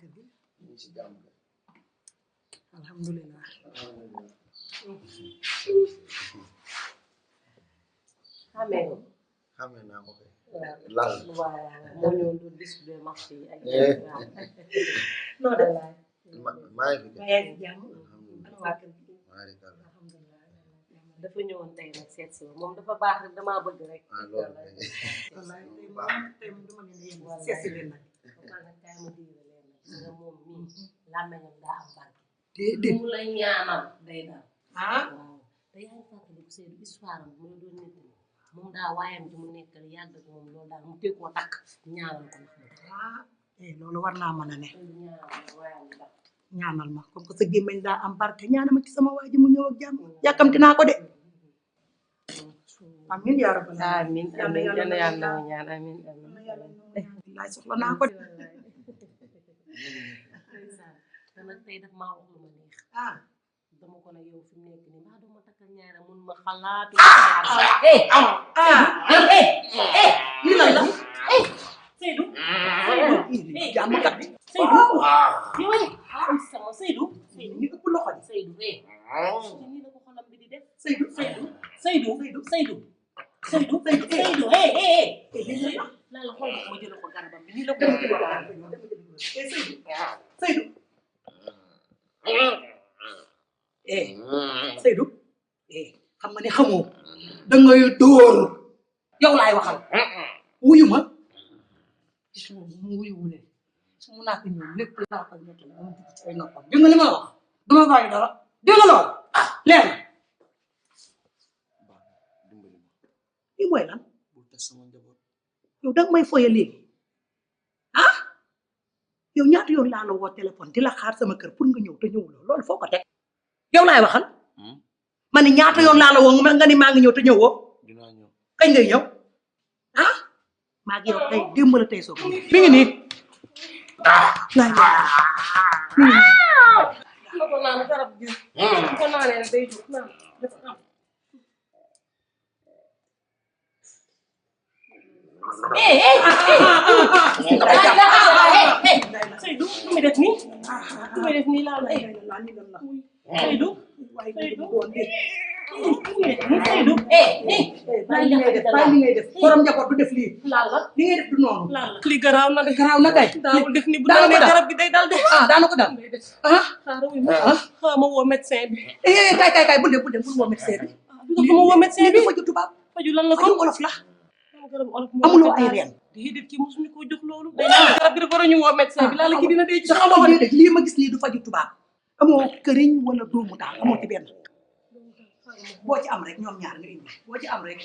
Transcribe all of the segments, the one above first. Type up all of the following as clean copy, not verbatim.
kër gi ñu ci jàmm alhamdulilah xamee naa ko kay lan moo ñëwoon doon distribué marché yi ak noo def maa ngi fi maa ngi jàmm ana waa kër gi alhamdulilah dafa ñëwoon tey nag seet si moom dafa baax rek damaa bëgg rek loolu wallaay tey moom duma leen yéen seet si leen nag man nag kaay ma diire leen nag nga moom mii làmmeñam daa am barke déedéet mu la ñaanal day daal ah waaw te yaa ngi fàttali bu Seydou histoire am mooy doon nett moom daa waayam ji mu nekkal yàgg ak moom loolu daal mu teg koo takk ñaanal ko ndax ah loolu war naa mën a ne ñaanal waayam ji ndax ñaanal ma comme que sa gémmañ daa am barke ñaanal ma ci sama waa ji mu ñëw ak jàmm yàkkamti naa ko de amin yaa rabbal amin amin yàlla yàlla na ñaan amin amin laay soxla naa ko de te nag tey daf maa wax lu ma neex ah dama ko ne yow fi mu nekk nii mbaa doo ma takkal ñaara mun ma xalaatu lii lan la Seydou jàmmkat bi Seydou yow sama Seydou ñu ëpp loxo ji Seydou nii la ko xolam bi di def Seydou Seydou Seydou laa la xool ma jël ko garabam bi nii la ko Seydou xam nga ne xamoo dangay dóor yow laay waxal wuyu ma mu wuyu wu ne su mu naata ñoom lépp laa koy nettali moom dugg ci ay noppam dégg nga li ma wax duma bàyyi dara dégg nga lool leer na lii mooy lan yow danga may foye léegi ah yow ñaata yoon laa la woo téléphone di la xaar sama kër pour nga ñëw te ñëwuloo loolu foo ko teg yow laay waxal ma ne ñaata yoon laa la woo nga ni maa ngi ñëw te ñëwoo dinaa ñëw kañ ngay ñëw ah maa ngi yow tey démb la tey soo ko mi ngi nii ko naan garab gi ko naanee day jóg naan Seydou lu muy def nii lu muy def nii laal Seydou Seydou bàyyi li ngay def borom njaboot du def lii laal la li ngay def du noonu li garaaw na de garaaw na kay daawul def ni bu daanee garab gi day dal de daana ko dal ah xaaral ma woo médecin bi kay bul dem bul woo médecin bi du ko ma woo médecin bi faju tubaab faju lan la faju kon olof la garab olof amuloo ay reen déedéet kii mosuñu koo jox loolu day naan garab gi dafa war a ñu woo médecin bi laala kii dina dee ci sa xamoo déedéet lii ma gis nii du faju tubaab amoo këriñ wala doomu daal amoo ci benn boo ci am rek ñoom ñaar nga indi boo ci am rek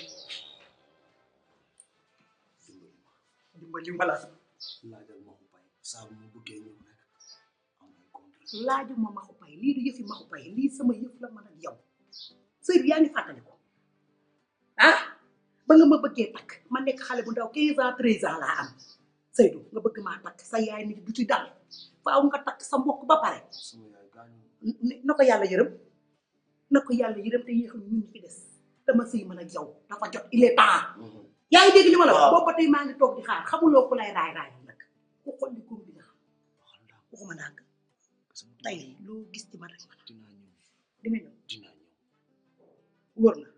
dimbali ma la laajal ma ko pay saa bu mu bëggee ñëw rek am ay contrat laaju ma maxu pay lii du yëfi maxu pay lii sama yëf la man ak yow Seydou yaa ngi fàttali ko ah ba nga ma bëggee takk ma nekk xale bu ndaw 15 ans 13 ans laa am Seydou nga bëgg maa takk sa yaay nit du ci dal faaw nga takk sa mbokk ba pare sama yaay gaañu na ko yàlla yërëm na ko yàlla yërëm te yéexam ñun fi des dama sëy man ak yow dafa jot il est temps yaa ngi dégg li ma la wax boobu ba tey maa ngi toog di xaar xamuloo ku lay raay nag ku xool li góor bi nga xam waxuma ndànk tey loo gis ci man rek ma dinaa ñëw di nga ñëw dinaa ñëw wóor na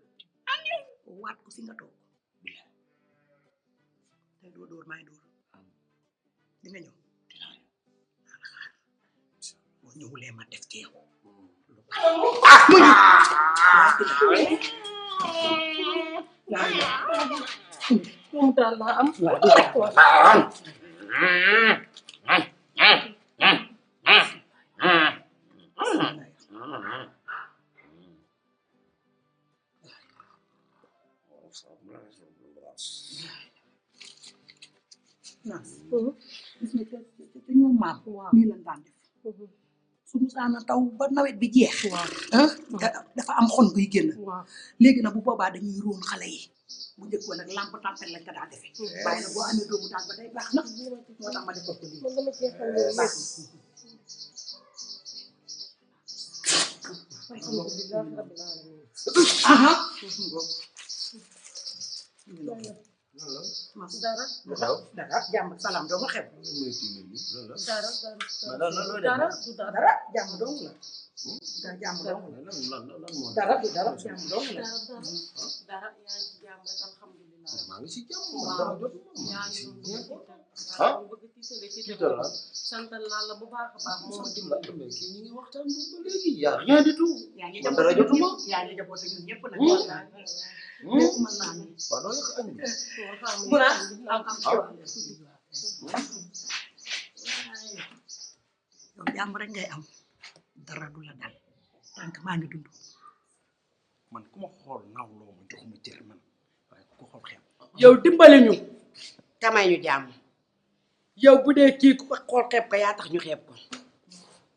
waat ko si nga toog tey doo dóor maay dóor di nga ñëw dinaa ñëw boo ñëwulee ma def ci yow moom daal laa am gis nga te ñoom maam nii lañ daan def su musaana taw ba nawet bi jeex dafa am xon guy génn léegi nag bu boobaa dañuy róon xale yi bu njëkkoon nag lampe tàmpel lañ ko daa defee waaye nag boo amee doomu daal ba day baax na moo tax ma defal ko lii baax dara jàmm ak salaam doo nga xew dara dara du dara jàmm dong la jàmm dong la dara du dara jàmm dong la dara yaa ngi ci jàmm rek alhamdulilah maa ngi si jàmm waaw yaa ngi bëgg tiitale santal naa la bu baax a baax moo ma dimbali mais kii ñu ngi waxtaan ba léegi yaa rien du tout yaa ngi man dara jotuma yaa ngi jaboote ñun ñëpp nag lépp mën naa ne waaw doo yëg añ mun a am yow jàmm rek ngay am dara du la dal tànk maa ngi dund man ku ma xool naaw loo ma jox ma cër man waaye ku ko xool xeeb yow dimbali ñu tamay ñu jàmm yow bu dee kii ku ko xool xeeb ko yaa tax ñu xeeb ko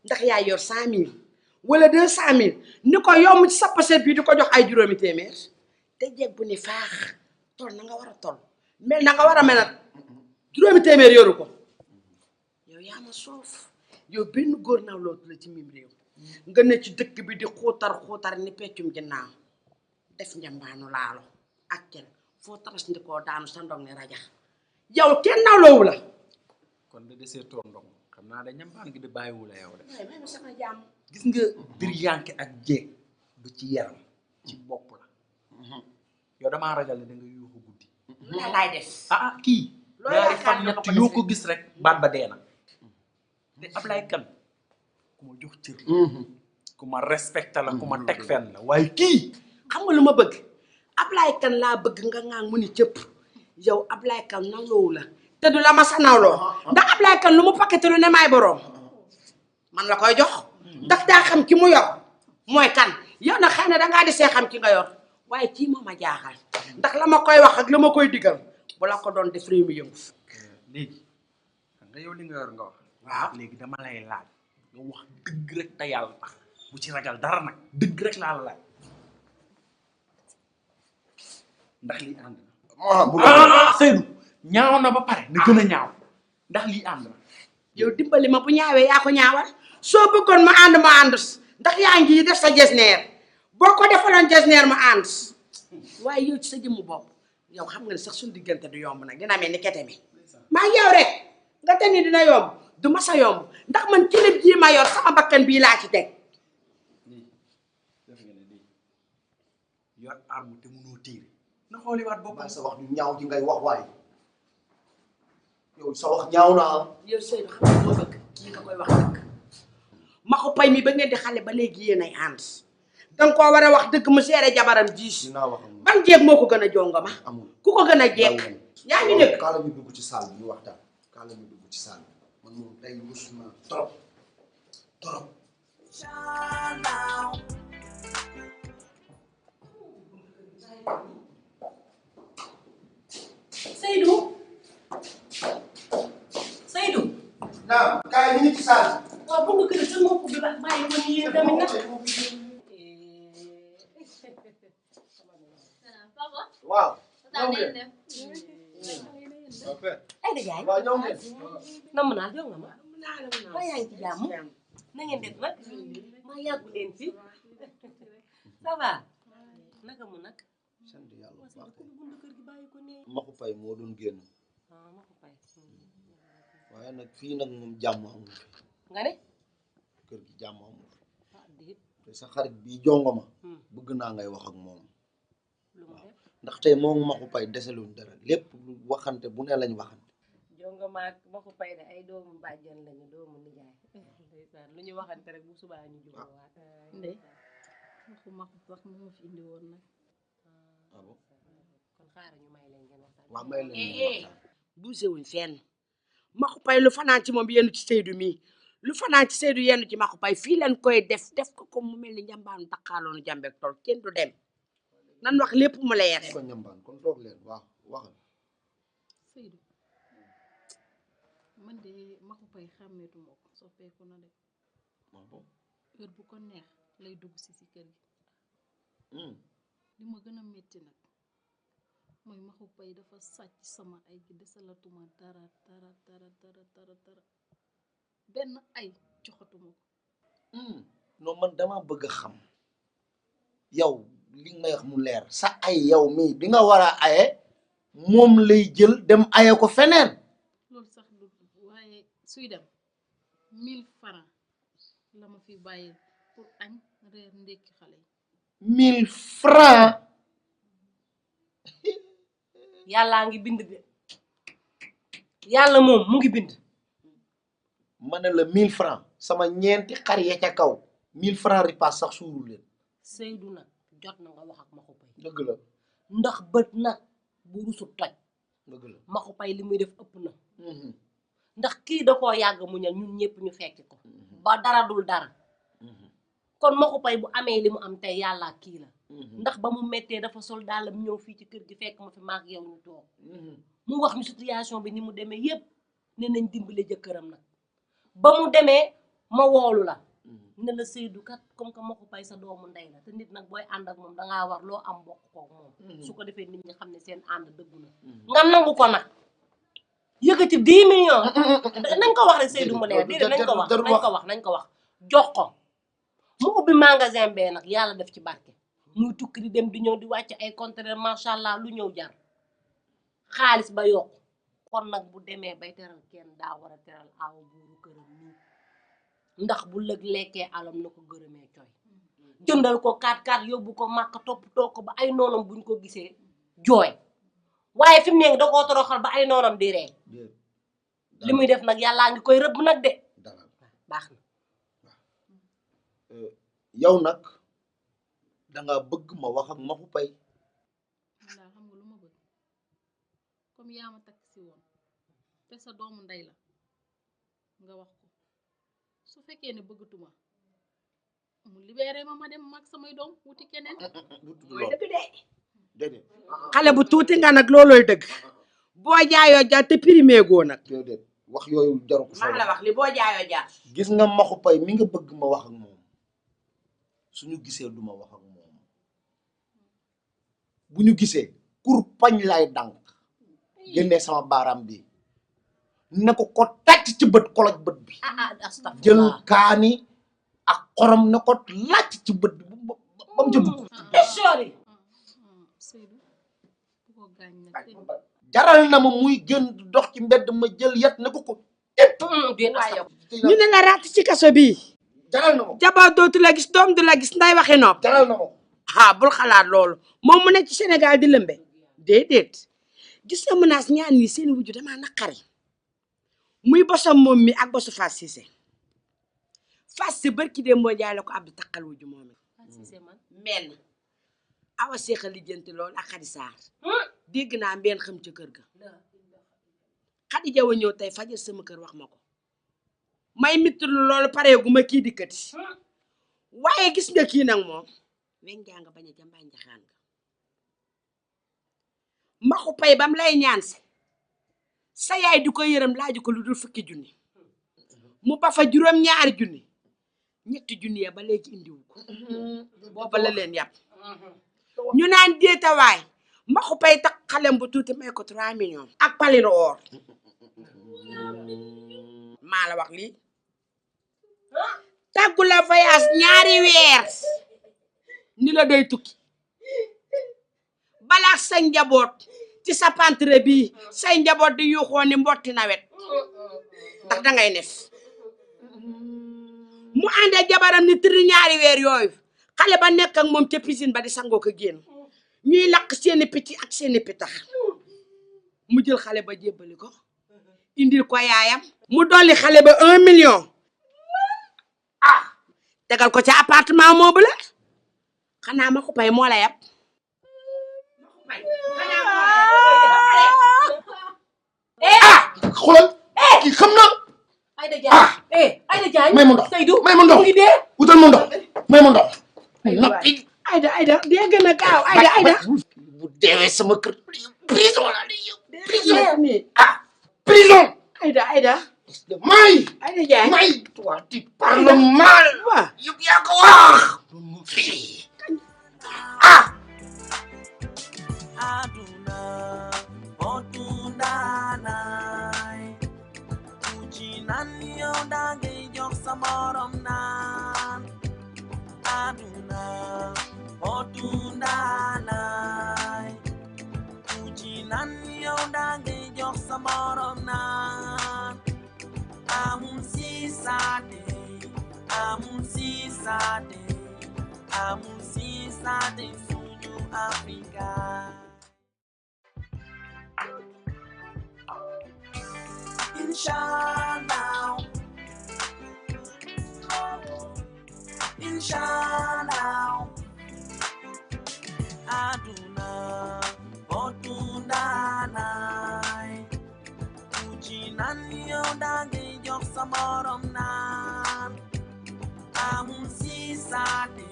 ndax yaa yor 100 000 wala 200 000 ni ko yomb ci sa pochette bi di ko jox ay juróomi téeméer te jeeg bu ni faax tol na nga war a tol mel na nga war a mel nag juróomi téeméer yoru ko yow yaa ma soof yow benn góor naaw lootu la ci mim réew nga ne ci dëkk bi di xuutar ni peccum ginnaaw def njambaanu laalo ak kenn foo taras ndikoo daanu sa ndong ne rajax yow kenn nawloowu la kon da desee toor ndong xam naa da ñambaan gi di bàyyiwu la yow de waaye may ma sama jàmm gis nga bir yanke ak jeeg du ci yaram ci bopp la yow damaa ragal ne da nga yuuxu guddi laa laay def ah kii loolu ñaari yaakaar fan naa ñett ko yoo def ko gis rek baat ba dee na te Ablaye Kane ku ma jox cër la ku ma respecté la ku ma teg fenn la waaye kii xam nga lu ma bëgg Ablaye Kane laa bëgg nga ŋaang mu ni cëpp yow Ablaye Kane nawloowu la te du la ma sa nawloo ndax Ablaye Kane lu mu paqueté lu ne maay boroom man la koy jox ndax daa xam ki mu yor mooy kan yow nag xëy na dangaa di see xam ki nga yor waaye kii moo ma jaaxal ndax la ma koy wax ak la ma koy digal bu la ko doon def réew mi yëngu léegi xam nga yow li nga yor nga wax waaw léegi dama lay laaj nga wax dëgg rek te yàlla tax bu ci ragal dara nag dëgg rek laa la laaj ndax lii ànd na Seydou ñaaw na ba pare na gën a ñaaw ndax lii ànd na yow dimbali ma bu ñaawee yaa ko ñaawal soo bëggoon ma ànd ndax yaa ngi def sa jesneer boo ko defaloon jesneer ma ànd waaye yow ci sa jëmmu bopp yow xam nga ne sax suñu diggante du yomb nag dina mel ni kete mi maa yow rek nga te ni dina yomb du ma sa yomb ndax man kilib jii ma yor sama bakkan bii laa ci teg lii def nga ne lii yor arme te mënoo tiire na xooliwaat boppam sa wax ñu ñaaw ji ngay wax waaye yow sa wax ñaaw naa yow Seydou xam nga loo bëgg kii nga koy wax dëgg ma ko pay mi ba ngeen di xale ba léegi yéen ay ànd danga koo war a wax dëgg mu seere jabaram jiis dinaa wax ak ban jeeg moo ko gën a jonga ma amul ku ko gën a jeeg yaa ngi dégg kaala ñu dugg ci salle bi ñu waxtaan kaala ñu dugg ci salle bi man moom tey rus naa trop trop Seydou Seydou naam kaay ñu ngi ci salle waaw bu nga kër sa moo ko bi bàyyi ko nii yéen tamit nag Papa, waaw daa ngeen def. ay da jaay waaw ñëw ngeen namm naa jox nga ma maa yaa ngi ci jàmm na ngeen def nag maa yàggu leen fi ça va naka mu nag sant yàlla bu baax ko bundu kër gi bàyyi ko ne Maxu Pay moo doon génn ma ko fay waaye nag fii nag moom jàmm amul fi nga ne kër gi jàmm amul fi déet te sa xarit bii jongoma bëgg naa ngay wax ak moom lu mu def ndax tey moom Maxu Pay deseluñ dara lépp lu waxante bu ne lañ waxante jonga maak ma ko fay de ay doomu bàjjan lañu doomu nijaay ndeysaan lu ñu waxante rek bu subaa ñu jubluwaat Ndey waxuma ko wax moo fi indi woon nag. ah bon kon xaaral ñu may leen ngeen waxtaan waaw may leen ñu waxtaan bougé wuñ fenn Maxu Pay lu fanaan ci moom yenn ci Seydou mii lu fanaan ci Seydou yenn ci Maxu Pay fii leen koy def ko comme mu mel ni njambaanu daqaaloonu jàmbeek tol kenn du dem nan wax lépp mu leer ko ñambaan kon toog leen waaw waxal Seydou man de Maxu Pay xàmmeetuma ko soppeeku na de ah bon heure bu ko neex lay dugg si kër gi li ma gën a métti nag mooy Maxu Pay dafa sàcc sama ay gi desalatuma dara benn ay joxatuma ko non man dama bëgg a xam yow li nga may wax mu leer sa ay yow mii bi nga war a aye moom lay jël dem aye ko feneen. loolu sax du waaye suy dem 1000 francs la ma fi bàyyi pour añ reer ndékki xale yi 1000 francs. yàllaa ngi bind de yàlla moom mu ngi bind. ma ne la 1000 francs sama ñeenti xar ya ca kaw 1000 francs ripaas sax suurul leen. Seydou nag jot na nga wax ak Maxu Pay dëgg la ndax bët nag bu rusu toj dëgg la. Maxu Pay li muy def ëpp na ndax kii da koo yàgg mu ñal ñun ñëpp ñu fekk ko ba dara dul dara kon Maxu Pay bu amee li mu am tey yàlla kii la ndax ba mu méttee dafa sol daalam ñëw fii ci kër gi fekk ma fi maag yow ñu toog mu wax ñu situation bi ni mu demee yépp ne nañ dimbale jëkkëram nag ba mu demee ma woolu la ne la Seydou kat comme que Maxu Pay sa doomu ndey la te nit nag booy ànd ak moom dangaa war loo am bokk koog moom su ko defee nit ñi xam ne seen ànd dëggu na nga nangu ko nag yëkkati 10 millions nañ ko wax rek Seydou mu leer déedéet nañ ko wax jox ko mu ubbi magasin bee nag yàlla def ci barke muy tukki di dem di ñëw di wàcc ay conteneur macha allah lu ñëw jar xaalis ba yokk kon nag bu demee bay teral kenn daa war a teral aaw buuru këram nii ndax bu lëg lekkee alam na ko gërëmee coy jëndal ko 4x4 yóbbu ko màkk toppatoo ko ba ay noonam buñ ko gisee jooy waaye fi mu ne da koo toroxal ba ay noonam di ree li muy def nag yàllaa ngi koy rëbb nag de baax na yow nag danga bëgg ma wax ak Maxu Pay. man daal xam nga lu ma bëgg comme yaa ma takk si woon te sa doomu ndey la nga wax ko su fekkee ne bëggatuma mu libéré ma dem mag samay doom wuti keneen. mooy dëgg de. déedéet. xale bu tuuti nga nag loolooy dëgg boo jaayoo jaar te primé goo nag. déedéet wax yooyu jaru ko maa la wax li boo jaayoo jaar. gis nga Maxu Pay mi nga bëgg ma wax ak moom suñu gisee duma wax ak moom bu ñu gisee kur pañ lay dànk génnee sama baaraam bi ne ko tàcc ci bët koloj bët bi jël kaani ak xorom ne ko làcc ci bët bi ba mu ca dugg Seydou bu ko gaañ nag te jaral na ma muy gën dox ci mbedd ma jël yet ne ko ñu ne la ratt ci kaso bii jaral na ma jabar dootu la gis doom du la gis nday waxi nopp jaral na ma ah bul xalaat loolu moom mu nekk ci Sénégal di lëmbe déedéet gis nga menace ñaan ñi seen wujju damaa naqari muy bosam moom mi ak bosu Fass Cissé Fass Cissé barki dem moo jaay la ko Abdou takkal wujju moom men awa seexa lijjanti loolu ak Xadi Saar dégg naa mbeen xam ca kër ga Xadi Jaw a ñëw tey fajar sama kër wax ma ko may mittul loolu pareegu ma kii dikkati waaye gis nga kii nag moom weñ jaa nga bañ a jambaañ jaxaan nga Maxu Pay bam lay ñaan si sa yaay di ko yërëm laaju ko lu dul fukki junni mu ba fa juróom-ñaari junni ñetti junni ya ba léegi indiwu ko booba la leen yàpp ñu naan déetawaay Maxu Pay tax xalem bu tuuti may ko 3 millions ak palino or maa la wax lii tàggu la voyage ñaari weer ni la doy tukki balaa sa njaboot ci sa pantre bii say njaboot di yuuxoo ni mbotti nawet ndax dangay nef mu ànd ak jabaram ni tëri ñaari weer yooyu xale ba nekk ak moom ca piscine ba di sangoo ko génn ñuy lakk seeni picc ak seeni pitax mu jël xale ba jébbali ko indil ko yaayam mu dolli xale ba 1 million tegal ko ca appartement moo bu la xanaa Maxu Pay moo la yab xoolal kii xam na Aïda Diagne Aïda Diagne may ma ndox Seydou may ma ndox mu ngi dee wutal ma ndox may ma ndox noppi Aïda dee gën a gaaw Aïda bu deewee sama kër prison la di yow prison prison Aïda may Aïda Diagne may toi tu parles mal waaw yow yaa ko wax aduna otundanay uci nan yow dangay jox sa morom naan aduna otundanay uci nan morom naan amul siisaate amul siisaate amul siisaate suñu Afrika Inshallah Inshallah aduna botundanay uji nan yow dangay jox sa morom naan amul siisaate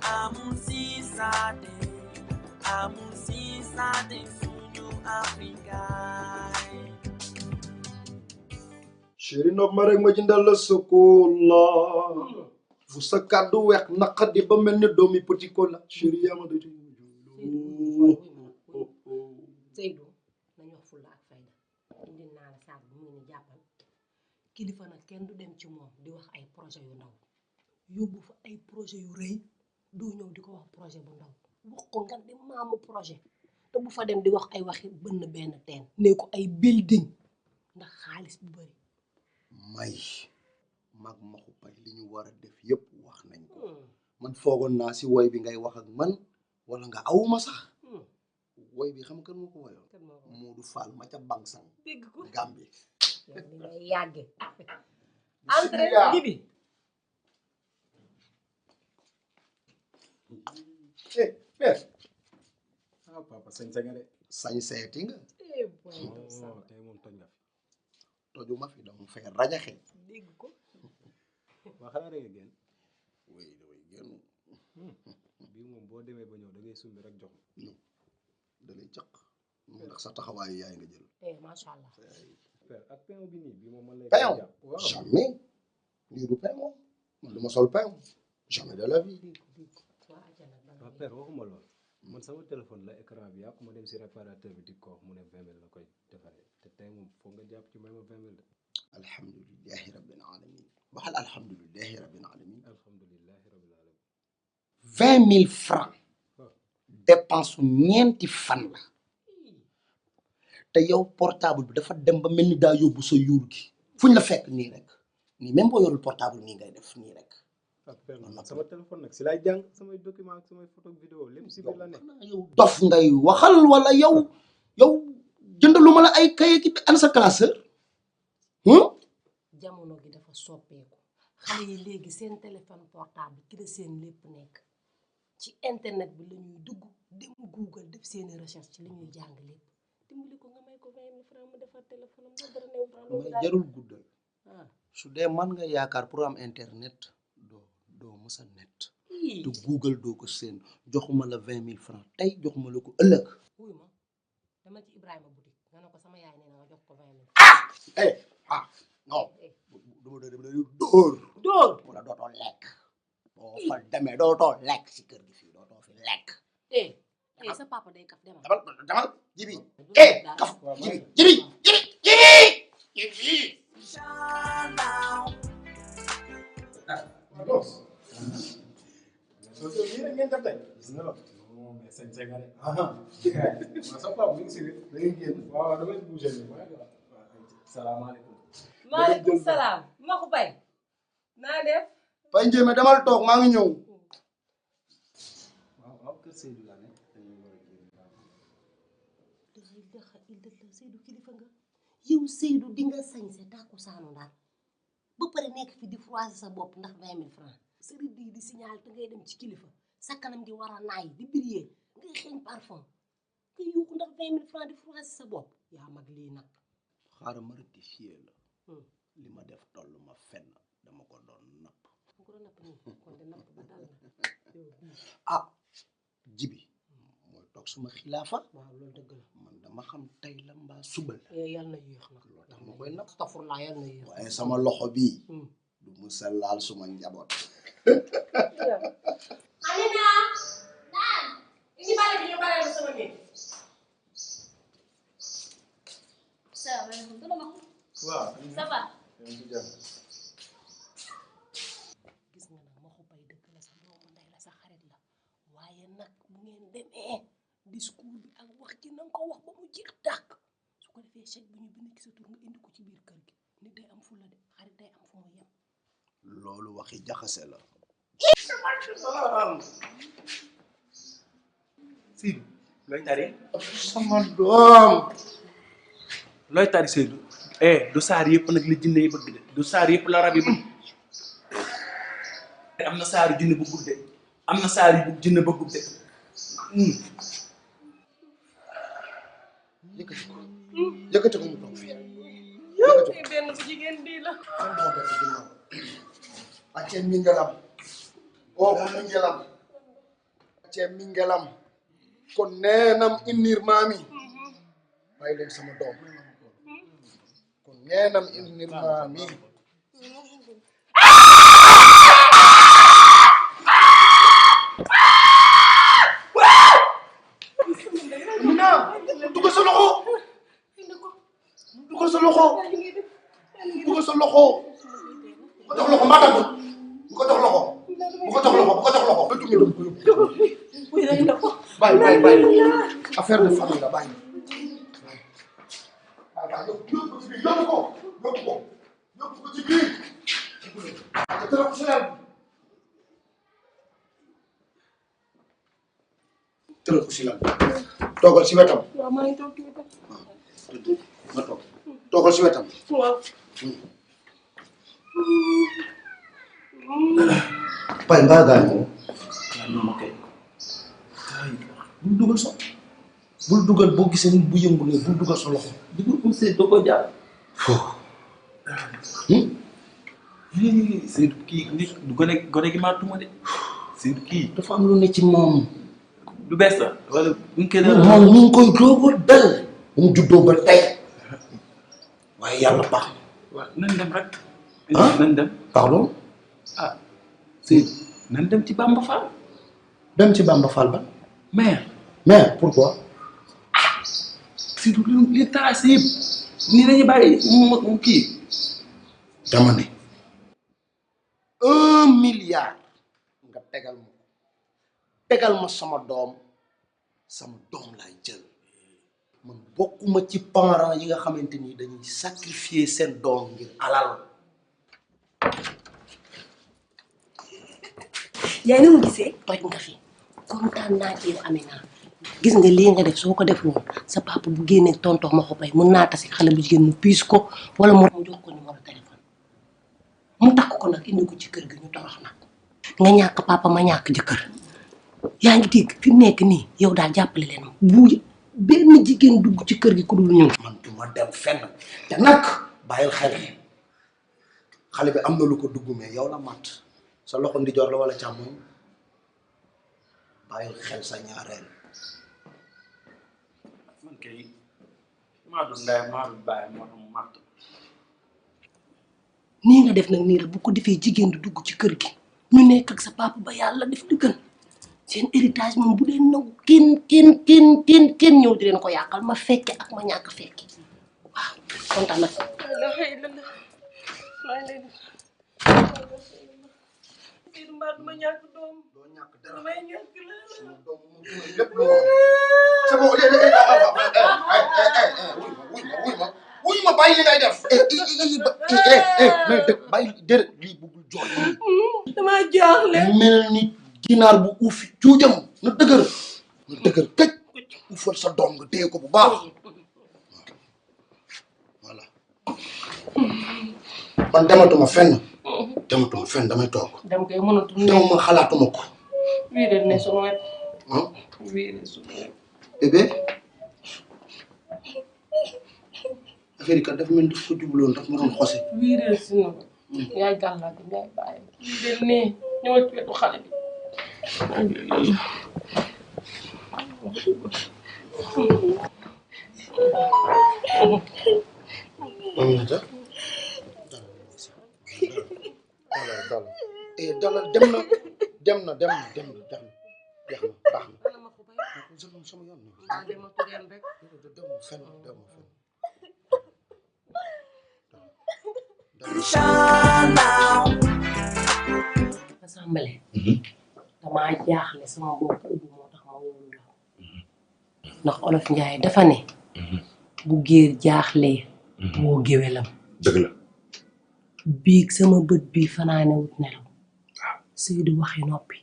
amul siisaate amul siisaate suñu Afrika chéri nopp ma rek ma jëndal la sokola fu sa kàddu weex naqadi ba mel ni doomi petit cola chéri yaa ma doy Seydou nañu wax fulla ak fayda indil naa la saag bi mu ngi ni jàppal kilifa nag kenn du dem ci moom di wax ay projet yu ndaw yóbbu fa ay projet yu rëy doo ñëw di ko wax projet bu ndaw wax ko nga dem maamu projet te bu fa dem di wax ay waxi bënn benn teen ne ko ay building ndax xaalis bu bari may mag maxu pay li ñu war a def yépp wax nañ ko man foogoon naa si woy bi ngay wax ak man wala nga awuma sax woy bi xam kan moo ko woyoon Moodu Fall ma ca Bangsang dégg ko Gambie yow li ngay yàgge entre Jibi père ah papa sañ nga de sañ seeti nga boy tey moom toj nga fi tojuma fi dama fay rajaxe dégg ko waa xanaa da nga génn way daway génn bii moom boo demee ba ñëw da ngay sumbi rek jox ma da lay cëq ndax sa taxawaayu yaay nga jël macha allah père ak pain bi nii bii moom man lay pain jàpp waaw jamais lii du pain moom man du ma sol pain jamais de la vie waaw père waxuma lool man sama téléphone la écran bi yàqu ma dem si réparateur bi di ko wax mu ne 20 000 la koy defaree te tey moom foog nga jàpp ci may ma 20 000 de alhamdulillahi rabbil alamin waxal alhamdulillahi rabbil alamin alhamdulilahi rabbil alamin 20 000 francs dépense su ñeenti fan la te yow portable bi dafa dem ba mel ni daa yóbbu sa yuur gi fuñ la fekk nii rek nii même boo yorul portable nii ngay def nii rek ak père nag sama téléphone nag si laay jàng samay document ak samay photo vidéo lépp si biir la nekk yow dof ngay waxal wala yow jëndaluma la ay kaye ki an sa classeur jamono gi dafa soppeeku xale yi léegi seen téléphone portable ki la seen lépp nekk ci internet bi la ñuy dugg dem Google def seeni recherche ci li ñuy jàng lépp dimbali ko nga may ko 20 000 francs mu defar téléphone am ndax dara newu francs mais jarul guddal su dee man nga yaakaar pour am internet doo mësa net te Google doo ko seen joxuma la 20 000 francs tey joxuma la ko ëllëg wuy ma dama ci Ibrahima boutique nga ne ko sama yaay nee na nga jox ko 20 000 non duma dóor wala dootoo lekk boo fa demee dootoo lekk si kër gi fii dootoo fi lekk sa papa day kaf demal demal jibi kaf jibi soo soo lii rek ngeen def tey gis nga la non mais sañ nga de ma sa papa mi ngi si biir da ngay génn waaw damay bougé ni salaamaaleykum maaleykum salaam ma ko bay naa def Pay Njéeme demal toog maa ngi ñëw waaw kër Seydou laa ne dañuy war a génn Seydou kilifa nga yow Seydou di nga sañse tàkku saanu daal ba pare nekk fi di froisé sa bopp ndax 20 000 francs sëriñ bi di signal te ngay dem ci kilifa sa kanam di war a naay di briller ngay xeeñ parfum nga yuuxu ndax 20 000 francs di froisé sa bopp yaa mag lii nag xaaral ma rectifier la li ma def toll ma fenn dama ko doon napp ko doon napp nii kon de napp ba dal ah jibi mooy toog suma xilaafa waaw loolu dëgg la man dama xam tey la mbaa subal yàlla na yéex nag loo tax ma koy napp astafurlaa yàlla na yéex waaye sama loxo bii du musa laal suma njaboot Amina naan ini bale bi ñu bale sama néeg salaamaaleykum dama ma waaw ça va gis nga nag ma ko bay dëgg la sa doomu ndey la sa xarit la waaye nag bu ngeen demee discours bi ak wax ji na nga ko wax ba mu jeex tàkk su ko defee chèque bi ñu bind ci sa tur nga indi ko ci biir kër gi nit day am fulla de xarit day am fu mu yem. loolu waxi jaxase la. Seydou looy tari. sama doom. looy tari Seydou. du saar yëpp nag la jinne yi bëgg de du saar yëpp la rab yi bëgg. am na saaru jinne bu gudde am na saar yu jinne ba gudde. yëkkati ko mu toog fii. kii benn bu jigéen bii la. acce mingelam o ko mingelam acce mingelam ko nenam innir mami bàyyi leen sama doom ko nenam innir mami Mina dugal sa loxo dugal sa loxo dugal sa loxo bu ko jox loxo mbaa tàggul bu ko jox loxo bu ko jox loxo bu ko jox loxo ba jugee doon ko yóbbu. bàyyi affaire de famille la bàyyi. yóbbu ko ci biir. tëral ko si lan toogal si wetam. waaw maa ngi toog ci wetam. nga toog toogal si wetam. waaw. Pay mbaa gaañoo. bul dugal so. bul dugal boo gisee nit bu yëngu ne bul dugal sa loxo. dugal ko Seydou doo ko jàpp. Seydou kii nit du gone gi maa tuma de. Seydou kii dafa am lu ne ci moom. du bees la wala bu ñu koy moom ñu ngi koy doog a dal. mu juddoo ba tey. waaye yàlla baax na. waaw nañ dem rek. ah nañ dem. pardon. ah Seydou nañ dem ci Bamba Fall. dem ci Bamba Fall ba. mais pourquoi. Seydou li taas yëpp nii dañuy bàyyi mu kii. dama ne. 1 milliard nga tegal ma sama doom laay jël man bokkuma ci parents yi nga xamante ni dañuy sacrifier seen doom ngir alal. yaay ni mu gisee toj nga fi kontaan naa ci yow Amina gis nga lii nga def soo ko def woon sa papa bu génnee tonton ma ko bay mën naa tasi xale bu jigéen mu piis ko wala mu jox ko numéro téléphone mu takk ko nag indi ko ci kër gi ñu torox nag nga ñàkk papa ma ñàkk jëkkër yaa ngi dégg fi mu nekk nii yow daal jàppale leen bu benn jigéen dugg ci kër gi ku dul ñun. man du ma dem fenn te nag bàyyil xel xale bi am na lu ko dugg mais yow la mat sa loxo ndijoor la wala càmmoñ bàyyil xel sa ñaareel. man kay maa du ndey maa du bàyyi moo tax mu màtt. nii nga def nag nii la bu ko defee jigéen di dugg ci kër gi ñu nekk ak sa papa ba yàlla def li gën seen héritage moom bu leen naw kenn ñëw di leen ko yàqal ma fekke ak ma ñàkk fekke waaw kontaan na. doo ñàkk dara doom mu lépp lu c'est bon wuy ma bàyyi li ngay def. mais bàyyi déedéet lii bëggul jooy. dama jaaxle. mel ni ginaar bu uufi cuujam na dëgër këj uufal sa doom nga téye ko bu baax voilà. man dematuma fenn damay toog. dem kay mënatul dem ma xalaatuma ko. wii de ne sunu wet. ah wii de sunu wet. bébé affaire yi kat dafa mel ni daf ko jubloon daf ma doon xose. wii de sunu wet. yaay gàllaa bi yaay bàyyi. wii de ne ñëwal ci wetu xale bi. dalal dem na jeex na baax na sama yoon fenn Assemblée damaa jaaxle sama bopp ubbi moo tax ma wóolu la ndax olof Njaay dafa ne bu géer jaaxlee woo géwélam dëgg la biig sama bët bii fanaane wut nelaw Seydou waxi noppi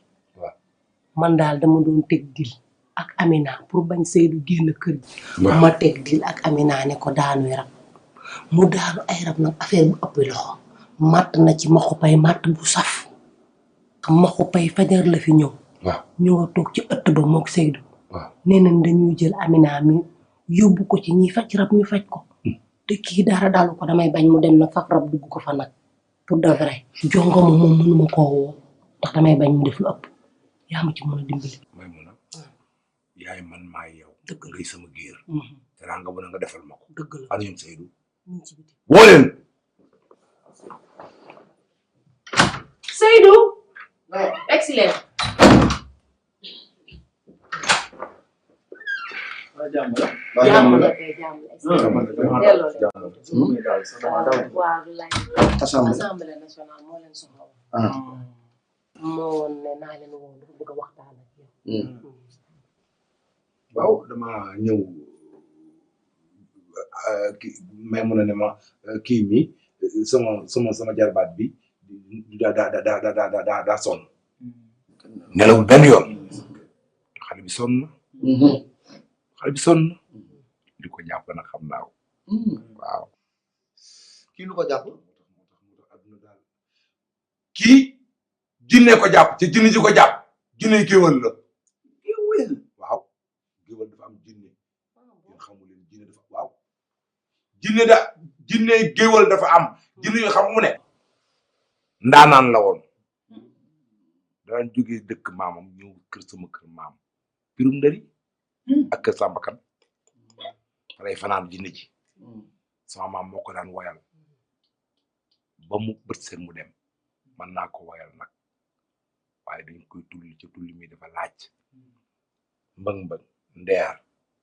man daal dama doon teg dil ak Amina pour bañ Seydou génn kër gi ma teg dil ak Amina ne ko daanuy rab mu daanu ay rab nag affaire bu ëpp loxo matt na ci maxu pay matt bu saf maxu pay fajar la fi ñëw ñu nga toog ci ëtt ba mook Seydou nee nañ dañuy jël Amina mi yóbbu ko ci ñiy faj rab ñu faj ko te kii dara dalu ko damay bañ mu dem nag faf rab dugg ko fa nag pour de vrai jongo moom mënuma koo woo ndax damay bañ mu def lu ëpp yaa ma ci mën a dimbali may mun a yaay man maay yow ngay sama géer te raa nga mën a nga defal ma ko dëgg la ana ñoom Seydou woo leen Seydou excellent jàmm la kay jàmm assemblée nationale moo leen soxla moo woon ne naa leen woo dafa bëgg a waxtaan ak yow waaw dama ñëw kii may mun a ne ma kii mi sama jarbaat bi daa sonn nelawul benn yoon xale bi sonn na xale bi sonn na li ko jàpp nag xam naa ko waaw kii lu ko jàpp kii jinne ko jàpp te jinne ji ko jàpp jinne géwël la géwël waaw géwël dafa am jinne yéen xamu leen jinne dafa waaw jinne géwël dafa am jinne yoo xam mu ne ndaanaan la woon daan jógee dëkk maamam ñëw kër sama kër maam pirum ndëri ak kër Sambakan lay fanaan jinne ji sama maam moo ko daan woyal ba mu bët seen mu dem man naa ko woyal nag waaye dañ koy tulli ca tulli mi dafa laaj mbëng-mbëng ndeer